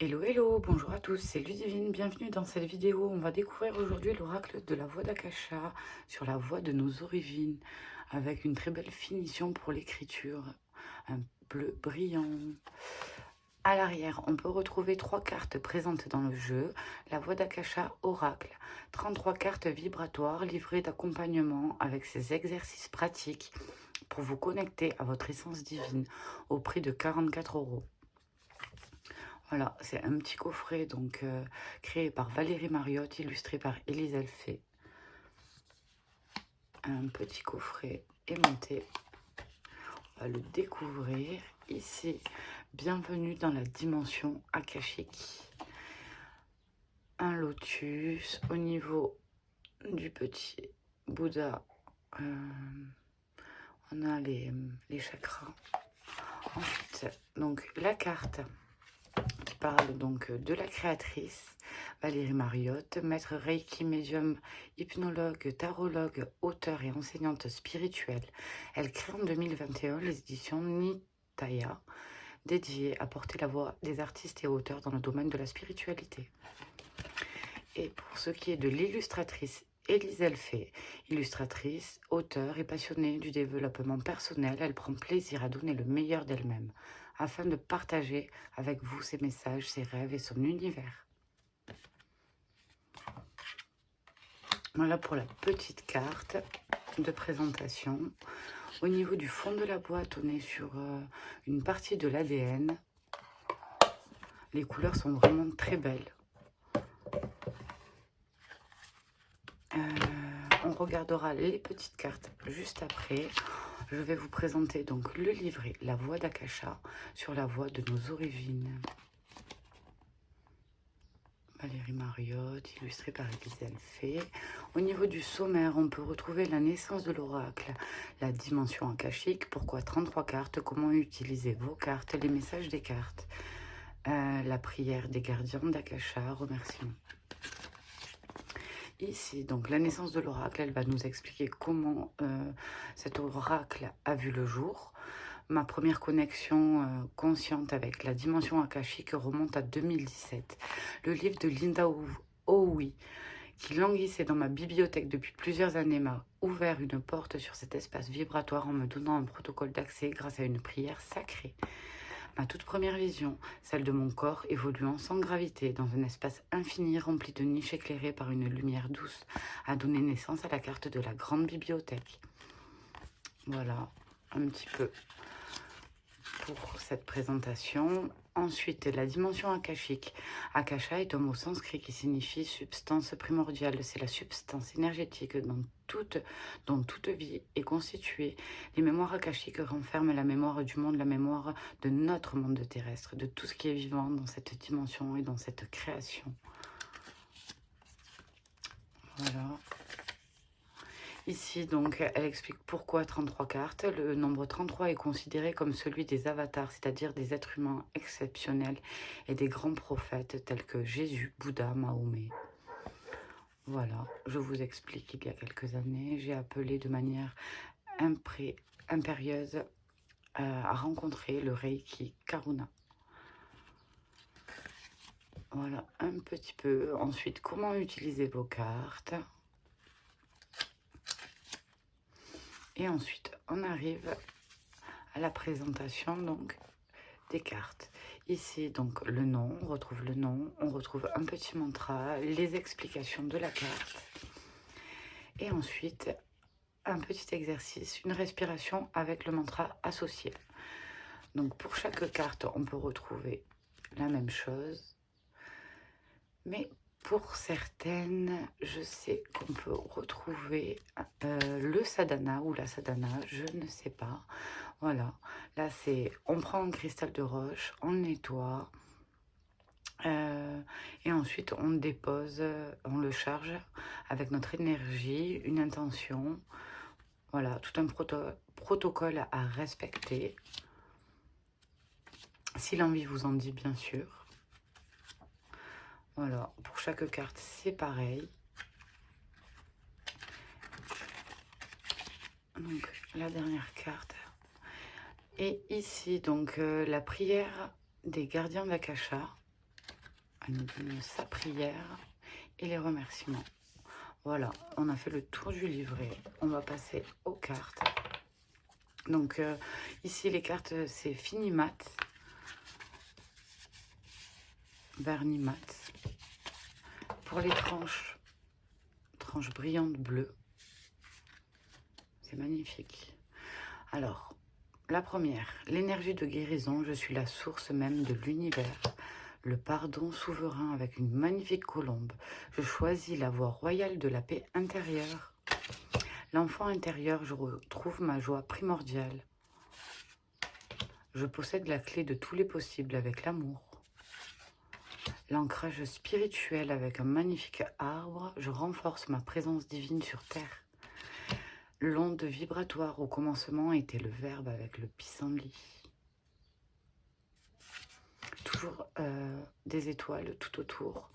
Hello, hello, bonjour à tous, c'est Ludivine, bienvenue dans cette vidéo. On va découvrir aujourd'hui l'oracle de la voix d'Akasha sur la voie de nos origines, avec une très belle finition pour l'écriture, un bleu brillant. À l'arrière, on peut retrouver 3 cartes présentes dans le jeu, la voix d'Akasha Oracle, 33 cartes vibratoires livrées d'accompagnement avec ces exercices pratiques pour vous connecter à votre essence divine au prix de 44 euros. Voilà, c'est un petit coffret donc créé par Valérie Mariotte, illustré par Élise Elfé. Un petit coffret aimanté. On va le découvrir ici. Bienvenue dans la dimension akashique. Un lotus au niveau du petit Bouddha. On a les chakras. Ensuite, donc la carte qui parle donc de la créatrice Valérie Mariotte, maître Reiki, médium, hypnologue, tarologue, auteure et enseignante spirituelle. Elle crée en 2021 les éditions Nitaya, dédiées à porter la voix des artistes et auteurs dans le domaine de la spiritualité. Et pour ce qui est de l'illustratrice Élise Elfé, illustratrice, auteure et passionnée du développement personnel, elle prend plaisir à donner le meilleur d'elle-même, afin de partager avec vous ses messages, ses rêves et son univers. Voilà pour la petite carte de présentation. Au niveau du fond de la boîte, on est sur une partie de l'ADN. Les couleurs sont vraiment très belles. On regardera les petites cartes juste après. Je vais vous présenter donc le livret La Voix d'Akasha sur la voie de nos origines. Valérie Mariotte, illustré par Élise Elfé. Au niveau du sommaire, on peut retrouver la naissance de l'oracle, la dimension akashique, pourquoi 33 cartes, comment utiliser vos cartes, les messages des cartes, la prière des gardiens d'Akasha, remerciements. Ici, donc la naissance de l'oracle, elle va nous expliquer comment cet oracle a vu le jour. Ma première connexion consciente avec la dimension akashique remonte à 2017. Le livre de Linda Howe, qui languissait dans ma bibliothèque depuis plusieurs années, m'a ouvert une porte sur cet espace vibratoire en me donnant un protocole d'accès grâce à une prière sacrée. Ma toute première vision, celle de mon corps évoluant sans gravité dans un espace infini rempli de niches éclairées par une lumière douce, a donné naissance à la carte de la grande bibliothèque. Voilà, un petit peu pour cette présentation. Ensuite, la dimension akashique. Akasha est un mot sanskrit qui signifie substance primordiale. C'est la substance énergétique dont toute vie est constituée. Les mémoires akashiques renferment la mémoire du monde, la mémoire de notre monde terrestre, de tout ce qui est vivant dans cette dimension et dans cette création. Voilà. Ici, donc, elle explique pourquoi 33 cartes. Le nombre 33 est considéré comme celui des avatars, c'est-à-dire des êtres humains exceptionnels et des grands prophètes tels que Jésus, Bouddha, Mahomet. Voilà, je vous explique, il y a quelques années, j'ai appelé de manière impérieuse à rencontrer le Reiki Karuna. Voilà, un petit peu. Ensuite, comment utiliser vos cartes. Et ensuite, on arrive à la présentation donc des cartes. Ici, donc, le nom, on retrouve le nom, on retrouve un petit mantra, les explications de la carte. Et ensuite, un petit exercice, une respiration avec le mantra associé. Donc, pour chaque carte, on peut retrouver la même chose. Mais pour certaines, je sais qu'on peut retrouver le sadhana ou la sadhana, je ne sais pas. Voilà, là c'est, on prend un cristal de roche, on le nettoie, et ensuite on dépose, on le charge avec notre énergie, une intention. Voilà, tout un protocole à respecter. Si l'envie vous en dit, bien sûr. Voilà, pour chaque carte, c'est pareil. Donc, la dernière carte. Et ici, donc, la prière des gardiens d'Akasha. Elle nous donne sa prière et les remerciements. Voilà, on a fait le tour du livret. On va passer aux cartes. Donc ici les cartes c'est fini mat, vernis mat. Pour les tranches brillantes bleues, c'est magnifique. Alors, la première, l'énergie de guérison, je suis la source même de l'univers. Le pardon souverain avec une magnifique colombe. Je choisis la voie royale de la paix intérieure. L'enfant intérieur, je retrouve ma joie primordiale. Je possède la clé de tous les possibles avec l'amour. L'ancrage spirituel avec un magnifique arbre, je renforce ma présence divine sur terre. L'onde vibratoire au commencement était le verbe avec le pissenlit. Toujours des étoiles tout autour.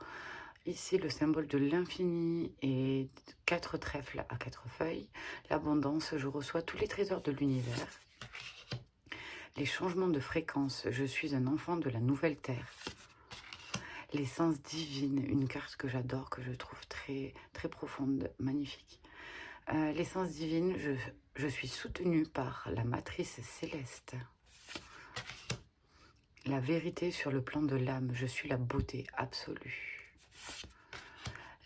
Ici, le symbole de l'infini et 4 trèfles à 4 feuilles. L'abondance, je reçois tous les trésors de l'univers. Les changements de fréquence, je suis un enfant de la nouvelle terre. L'essence divine, une carte que j'adore, que je trouve très, très profonde, magnifique. L'essence divine, je suis soutenue par la matrice céleste. La vérité sur le plan de l'âme, je suis la beauté absolue.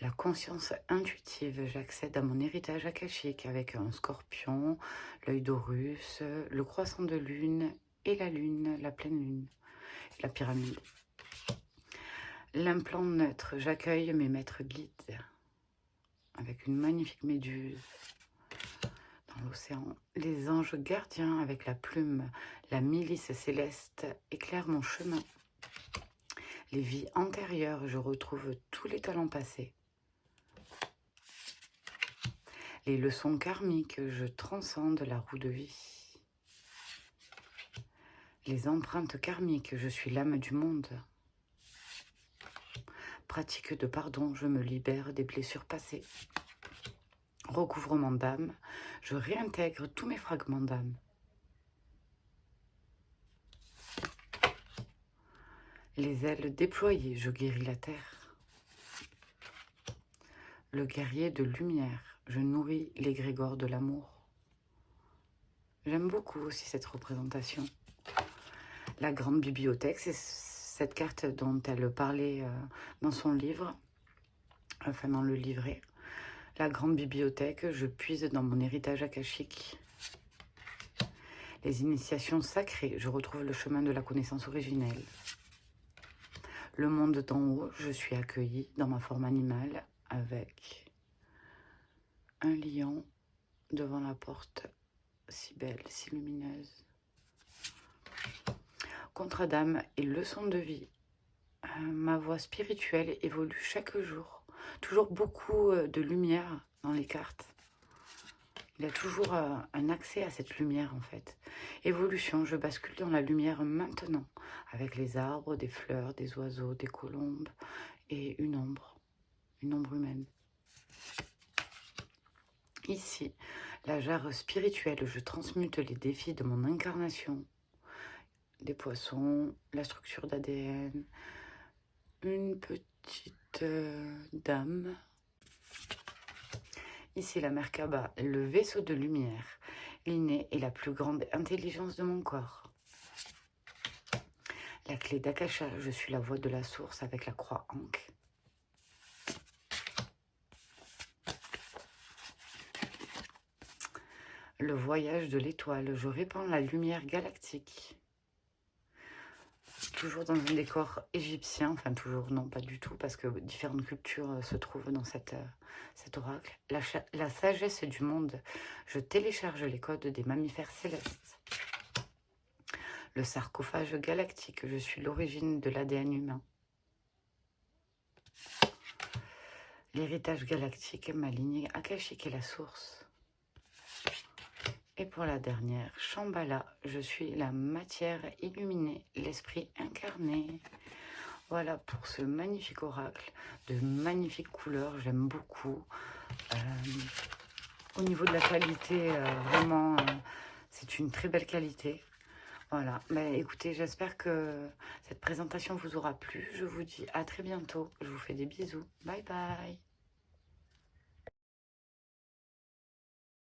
La conscience intuitive, j'accède à mon héritage akashique avec un scorpion, l'œil d'Horus, le croissant de lune et la lune, la pleine lune, la pyramide. L'implant neutre, j'accueille mes maîtres guides avec une magnifique méduse dans l'océan. Les anges gardiens avec la plume, la milice céleste éclaire mon chemin. Les vies antérieures, je retrouve tous les talents passés. Les leçons karmiques, je transcende la roue de vie. Les empreintes karmiques, je suis l'âme du monde. Pratique de pardon, je me libère des blessures passées. Recouvrement d'âme, je réintègre tous mes fragments d'âme. Les ailes déployées, je guéris la terre. Le guerrier de lumière, je nourris l'égrégore de l'amour. J'aime beaucoup aussi cette représentation. La grande bibliothèque, c'est cette carte dont elle parlait dans son livre, enfin dans le livret. La grande bibliothèque, je puise dans mon héritage akashique. Les initiations sacrées, je retrouve le chemin de la connaissance originelle. Le monde d'en haut, je suis accueillie dans ma forme animale avec un lion devant la porte, si belle, si lumineuse. Contre Adam et leçon de vie. Ma voie spirituelle évolue chaque jour. Toujours beaucoup de lumière dans les cartes. Il y a toujours un accès à cette lumière en fait. Évolution, je bascule dans la lumière maintenant. Avec les arbres, des fleurs, des oiseaux, des colombes et une ombre humaine. Ici, la jarre spirituelle, je transmute les défis de mon incarnation. Des poissons, la structure d'ADN, une petite dame. Ici, la Merkaba, le vaisseau de lumière. L'inné est la plus grande intelligence de mon corps. La clé d'Akasha, je suis la voix de la source avec la croix Ankh. Le voyage de l'étoile, je répands la lumière galactique. Toujours dans un décor égyptien, enfin toujours, non pas du tout, parce que différentes cultures se trouvent dans cet oracle. La sagesse du monde, je télécharge les codes des mammifères célestes. Le sarcophage galactique, je suis l'origine de l'ADN humain. L'héritage galactique, ma lignée akashique est la source. Et pour la dernière, Shambhala, je suis la matière illuminée, l'esprit incarné. Voilà pour ce magnifique oracle, de magnifiques couleurs, j'aime beaucoup. Au niveau de la qualité, vraiment, c'est une très belle qualité. Voilà, bah, écoutez, j'espère que cette présentation vous aura plu. Je vous dis à très bientôt. Je vous fais des bisous. Bye bye.